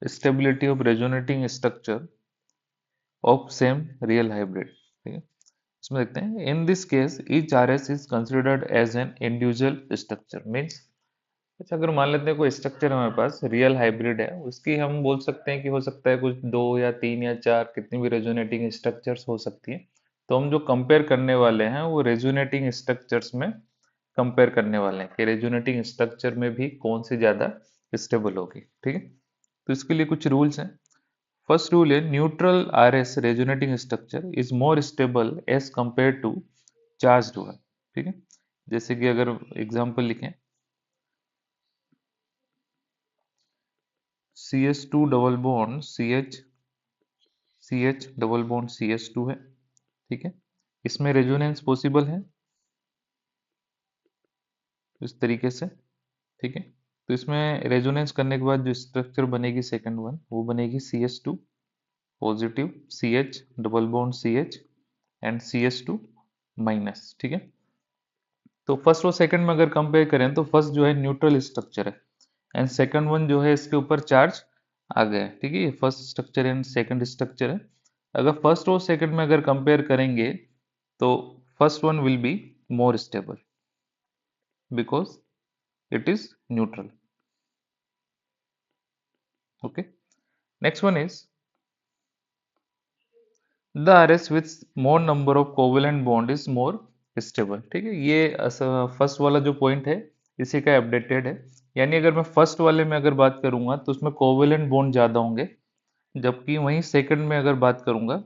Stability of resonating structure of same real hybrid. ठीक है, इसमें देखते हैं in this case each R S is considered as an individual structure. Means अच्छा, अगर मान लेते हैं कोई स्ट्रक्चर हमारे पास रियल हाइब्रिड है, उसकी हम बोल सकते हैं कि हो सकता है कुछ दो या तीन या चार कितनी भी रेजोनेटिंग स्ट्रक्चर्स हो सकती है। तो हम जो कंपेयर करने वाले हैं वो रेजोनेटिंग स्ट्रक्चर्स में कंपेयर करने वाले हैं कि रेजोनेटिंग स्ट्रक्चर में भी कौन सी ज्यादा स्टेबल होगी। ठीक है, तो इसके लिए कुछ रूल्स हैं। फर्स्ट रूल है neutral RS resonating structure is more stable as compare to charged one. ठीक है, जैसे कि अगर एग्जांपल लिखें CH2 double bond CH double bond CH2 है। ठीक है, इसमें रेजोनेंस पॉसिबल है इस तरीके से। ठीक है, तो इसमें रेजोनेंस करने के बाद जो स्ट्रक्चर बनेगी सेकंड वन वो बनेगी CH2 positive CH double bond CH and CH2 minus. ठीक है, तो फर्स्ट और सेकंड में अगर कंपेयर करें तो फर्स्ट जो है न्यूट्रल स्ट्रक्चर है एंड सेकंड वन जो है इसके ऊपर चार्ज आ गया है। ठीक है, ये first structure and second structure है। अगर फर्स्ट और सेकंड में अगर कंपेयर करेंगे तो first one will be more stable because it is neutral. Okay, next one is the RS with more number of covalent bond is more stable. ठीक है, ये फर्स्ट वाला जो पॉइंट है इसी का अपडेटेड है। यानी अगर मैं फर्स्ट वाले में अगर बात करूंगा तो उसमें कोवेलेंट बॉन्ड ज्यादा होंगे, जबकि वहीं सेकंड में अगर बात करूंगा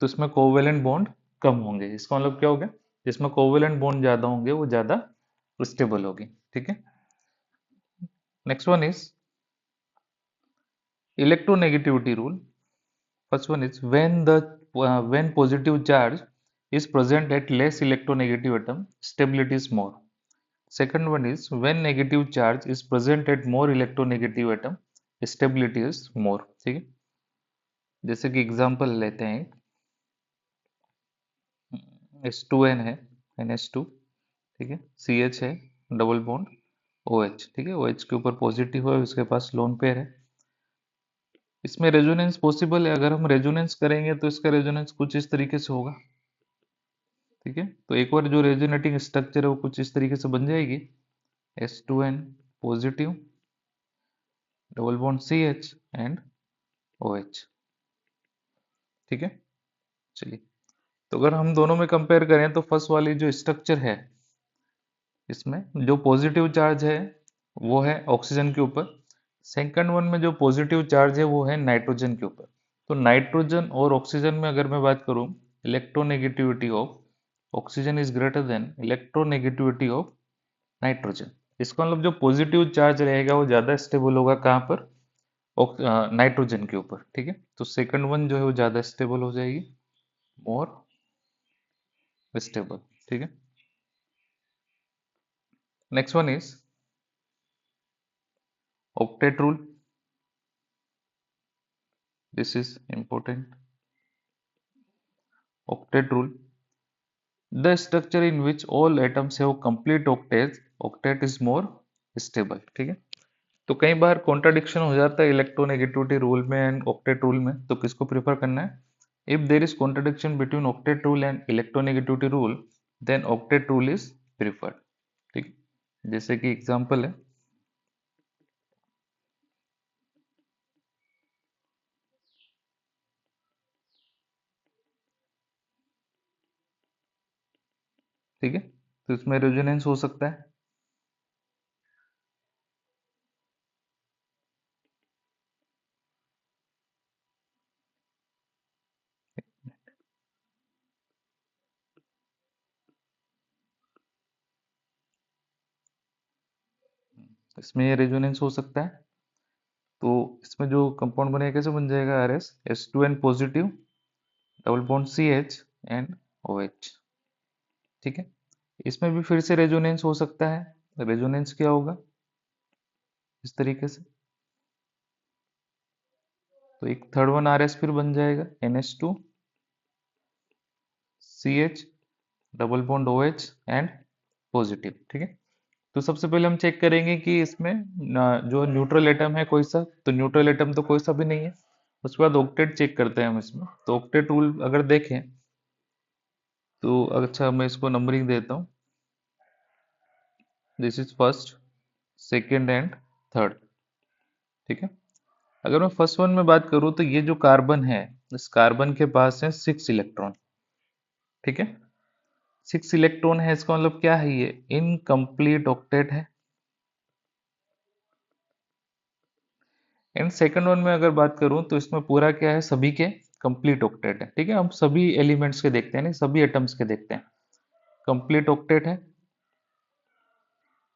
तो इसमें कोवेलेंट बॉन्ड कम होंगे। इसका मतलब क्या हो गया, जिसमें कोवेलेंट बॉन्ड ज्यादा होंगे वो ज्यादा स्टेबल होगी। ठीक है, next one is electronegativity rule. First one is when positive charge is present at less electronegative atom, stability is more. Second one is when negative charge is present at more electronegative atom, stability is more. ठीक है, जैसे कि example लेते हैं H2N है NH2। ठीक है, CH है डबल बॉन्ड OH। ठीक है, OH के ऊपर पॉजिटिव है, उसके पास लोन पेयर है। इसमें रेजोनेंस पॉसिबल है, अगर हम रेजोनेंस करेंगे तो इसका रेजोनेंस कुछ इस तरीके से होगा। ठीक है, तो एक बार जो रेजोनेटिंग स्ट्रक्चर है वो कुछ इस तरीके से बन जाएगी S2N positive double bond CH and OH। ठीक है, चलिए, तो अगर हम दोनों में कंपेयर करें तो फर्स्ट वाली जो स्ट्रक्चर है इसमें जो पॉजिटिव चार्ज है वो है ऑक्सीजन के ऊपर। सेकंड वन में जो पॉजिटिव चार्ज है वो है नाइट्रोजन के ऊपर। तो नाइट्रोजन और ऑक्सीजन में अगर मैं बात करूं, electronegativity of oxygen is greater than electronegativity of nitrogen. इसका मतलब जो पॉजिटिव चार्ज रहेगा वो ज्यादा स्टेबल होगा कहाँ पर, नाइट्रोजन के ऊपर। ठीक है, तो सेकंड वन जो है वो ज्यादा स्टेबल हो जाएगी, मोर स्टेबल। ठीक है, next one is octet rule. This is important. Octet rule, the structure in which all atoms have complete octet is more stable. ठीक है, तो कई बार कॉन्ट्राडिक्शन हो जाता है इलेक्ट्रोनेगेटिविटी रूल में एंड ऑक्टेट रूल में, तो किसको प्रेफर करना है। If there is contradiction between octet rule and electronegativity rule then octet rule is preferred. ठीक, जैसे कि एग्जांपल है ठीक है, तो इसमें रेजोनेंस हो सकता है। इसमें रेजोनेंस हो सकता है, तो इसमें जो कंपाउंड बनेगा कैसे बन जाएगा, RS S2N positive double bond CH and OH। ठीक है, इसमें भी फिर से रेजोनेंस हो सकता है। रेजोनेंस क्या होगा, इस तरीके से, तो एक थर्ड वन RS फिर बन जाएगा NH2 CH double bond OH and positive. ठीक है, तो सबसे पहले हम चेक करेंगे कि इसमें जो न्यूट्रल एटम है कोई सा, तो न्यूट्रल एटम तो कोई सा भी नहीं है। उसके बाद ऑक्टेट चेक करते हैं हम इसमें। तो ऑक्टेट रूल अगर देखें तो अच्छा मैं इसको नंबरिंग देता हूँ। This is first, second and third. ठीक है। अगर मैं फर्स्ट वन में बात करूँ तो ये जो कार्बन है, इस कार्बन के पास है 6 इलेक्ट्रॉन। ठीक है। 6 इलेक्ट्रॉन है, इसका मतलब क्या है, ये इनकम्प्लीट ऑक्टेट है। एंड सेकंड वन में अगर बात करूं तो इसमें पूरा क्या है, सभी के कंप्लीट ऑक्टेट है। ठीक है, हम सभी एलिमेंट्स के देखते हैं, नहीं सभी एटम्स के देखते हैं, कंप्लीट ऑक्टेट है।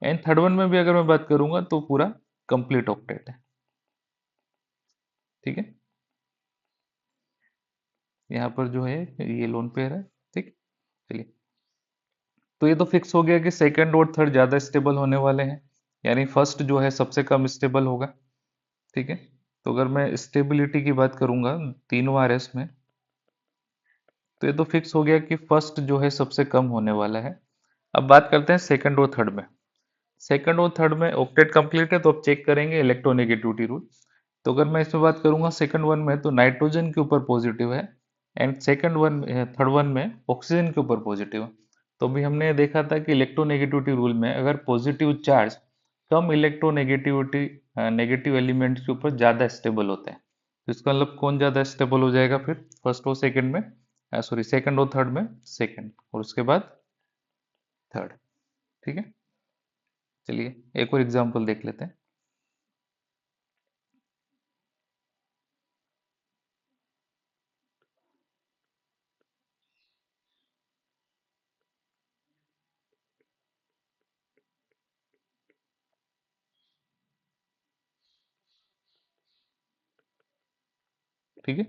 एंड थर्ड वन में भी अगर मैं बात करूंगा तो पूरा कंप्लीट ऑक्टेट है। ठीक है, यहाँ पर जो है ये लोन पेयर है। ठीक, चलिए। तो ये तो फिक्स हो गया कि सेकंड और थर्ड ज्यादा स्टेबल होने वाले हैं, यानी फर्स्ट जो है सबसे कम स्टेबल होगा। ठीक है। तो अगर मैं स्टेबिलिटी की बात करूंगा तीनों आरएस में, तो ये तो फिक्स हो गया कि फर्स्ट जो है सबसे कम होने वाला है। अब बात करते हैं सेकंड और थर्ड में। सेकंड और थर्ड में ऑक्टेट कंप्लीट है, तो अब चेक करेंगे इलेक्ट्रोनेगेटिविटी रूल। तो अगर मैं इसमें बात करूंगा सेकंड वन में, तो नाइट्रोजन के ऊपर पॉजिटिव है। And second one, third one में ऑक्सीजन के ऊपर पॉजिटिव है। तो अभी हमने देखा था कि इलेक्ट्रोनेगेटिविटी रूल में अगर पॉजिटिव चार्ज कम इलेक्ट्रोनेगेटिविटी नेगेटिव एलिमेंट के ऊपर ज्यादा स्टेबल होते हैं। तो इसका मतलब कौन ज्यादा स्टेबल हो जाएगा फिर, फर्स्ट और सेकंड में, सॉरी सेकंड और थर्ड में, सेकंड और उसके बाद थर्ड। ठीक है, चलिए एक और एग्जांपल देख लेते हैं। ठीक है,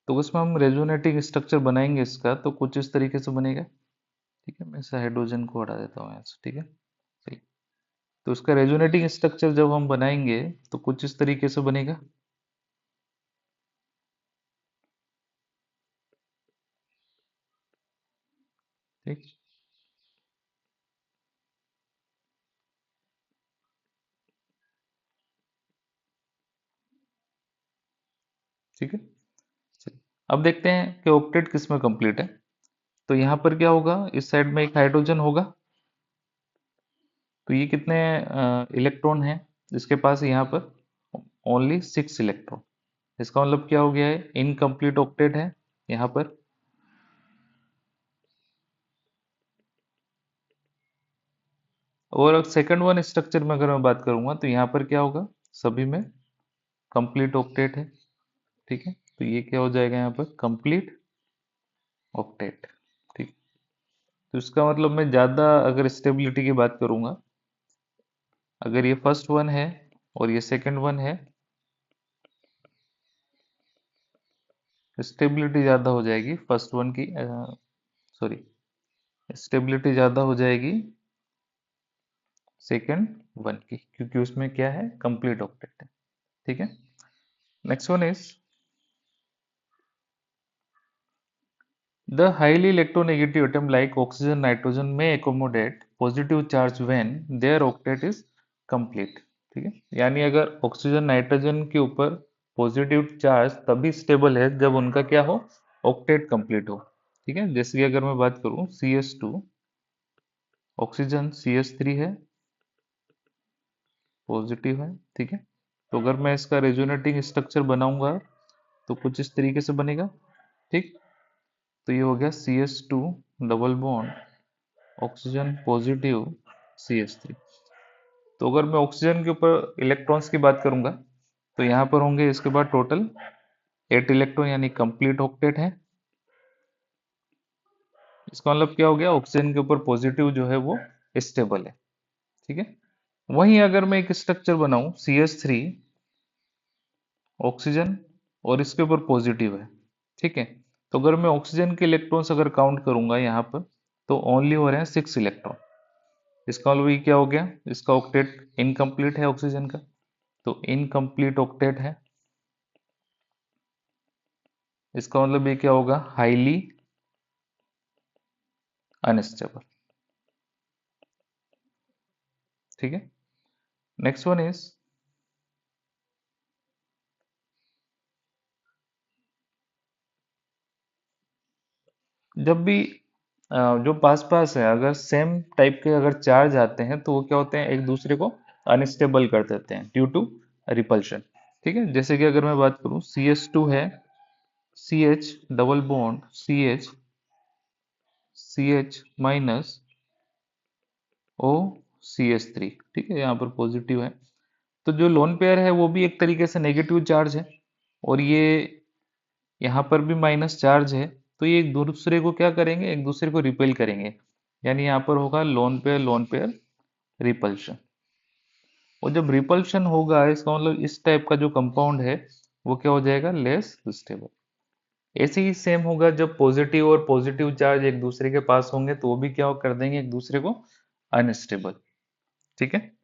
तो उसमें हम रेजोनेटिंग स्ट्रक्चर बनाएंगे इसका, तो कुछ इस तरीके से बनेगा। ठीक है, मैं इस हाइड्रोजन को हटा देता हूँ यहाँ से। ठीक है, चलिए। तो उसका रेजोनेटिंग स्ट्रक्चर जब हम बनाएंगे तो कुछ इस तरीके से बनेगा। ठीक, ठीक है, चलिए। अब देखते हैं कि ऑक्टेट किस में कंप्लीट है। तो यहाँ पर क्या होगा, इस साइड में एक हाइड्रोजन होगा। तो ये कितने इलेक्ट्रॉन है इसके पास यहाँ पर, ओनली 6 इलेक्ट्रॉन। इसका मतलब क्या हो गया है, इनकम्प्लीट ऑक्टेट है यहाँ पर। और सेकंड वन स्ट्रक्चर में अगर मैं बात करूंगा तो यहाँ पर क्या होगा, सभी में कंप्लीट ऑक्टेट है। ठीक है, तो ये क्या हो जाएगा यहाँ पर, कंप्लीट ऑक्टेट। ठीक, तो इसका मतलब मैं ज्यादा अगर स्टेबिलिटी की बात करूंगा, अगर ये फर्स्ट वन है और ये सेकंड वन है, स्टेबिलिटी ज्यादा हो जाएगी फर्स्ट वन की, सॉरी, स्टेबिलिटी ज्यादा हो जाएगी सेकंड वन की, क्योंकि उसमें क्या है, कंप्लीट ऑक्टेट है। ठीक है, next one is the highly electronegative atom like oxygen nitrogen may accommodate positive charge when their octet is complete। ठीक है, यानी अगर ऑक्सीजन नाइट्रोजन के ऊपर पॉजिटिव चार्ज तभी स्टेबल है जब उनका क्या हो, ऑक्टेट कंप्लीट हो। ठीक है, जैसे कि अगर मैं बात करूं CS2, ऑक्सीजन CS3 है, पॉजिटिव है। ठीक है, तो अगर मैं इसका रेजोनेटिंग स्ट्रक्चर बनाऊंगा तो कुछ इस तरीके से बनेगा। ठीक, तो ये हो गया CS2 double bond oxygen positive CH3। तो अगर मैं ऑक्सीजन के ऊपर इलेक्ट्रॉन्स की बात करूंगा तो यहाँ पर होंगे इसके बाद टोटल 8 इलेक्ट्रॉन, यानी कंप्लीट ऑक्टेट है। इसका मतलब क्या हो गया, ऑक्सीजन के ऊपर पॉजिटिव जो है वो स्टेबल है। ठीक है, वहीं अगर मैं एक स्ट्रक्चर बनाऊं CH3 ऑक्सीजन और इसके ऊपर पॉजिटिव है। ठीक है, तो अगर मैं ऑक्सीजन के इलेक्ट्रॉन्स अगर काउंट करूंगा यहाँ पर, तो ओनली हो रहे हैं 6 इलेक्ट्रॉन। इसका मतलब ये क्या हो गया, इसका ऑक्टेट इनकम्प्लीट है ऑक्सीजन का, तो इनकम्प्लीट ऑक्टेट है। इसका मतलब ये क्या होगा, हाईली अनस्टेबल। ठीक है। नेक्स्ट वन इज, जब भी जो पास पास है, अगर सेम टाइप के अगर चार्ज आते हैं तो वो क्या होते हैं, एक दूसरे को अनस्टेबल कर देते हैं ड्यू टू रिपल्शन। ठीक है, जैसे कि अगर मैं बात करूं, CH2 है, CH double bond CH, CH minus O CH3, ठीक है, यहाँ पर पॉजिटिव है। तो जो लोन पेयर है वो भी एक तरीके से नेगेटिव चार्ज है, और ये यहाँ पर भी माइनस चार्ज है। तो ये एक दूसरे को क्या करेंगे, एक दूसरे को रिपेल करेंगे, यानी यहाँ पर होगा लोन पेयर रिपल्शन। और जब रिपल्शन होगा, इसका मतलब इस टाइप का जो कंपाउंड है वो क्या हो जाएगा, लेस स्टेबल। ऐसे ही सेम होगा जब पॉजिटिव और पॉजिटिव चार्ज एक दूसरे के पास होंगे, तो वो भी क्या कर देंगे, एक दूसरे को अनस्टेबल। ठीक है।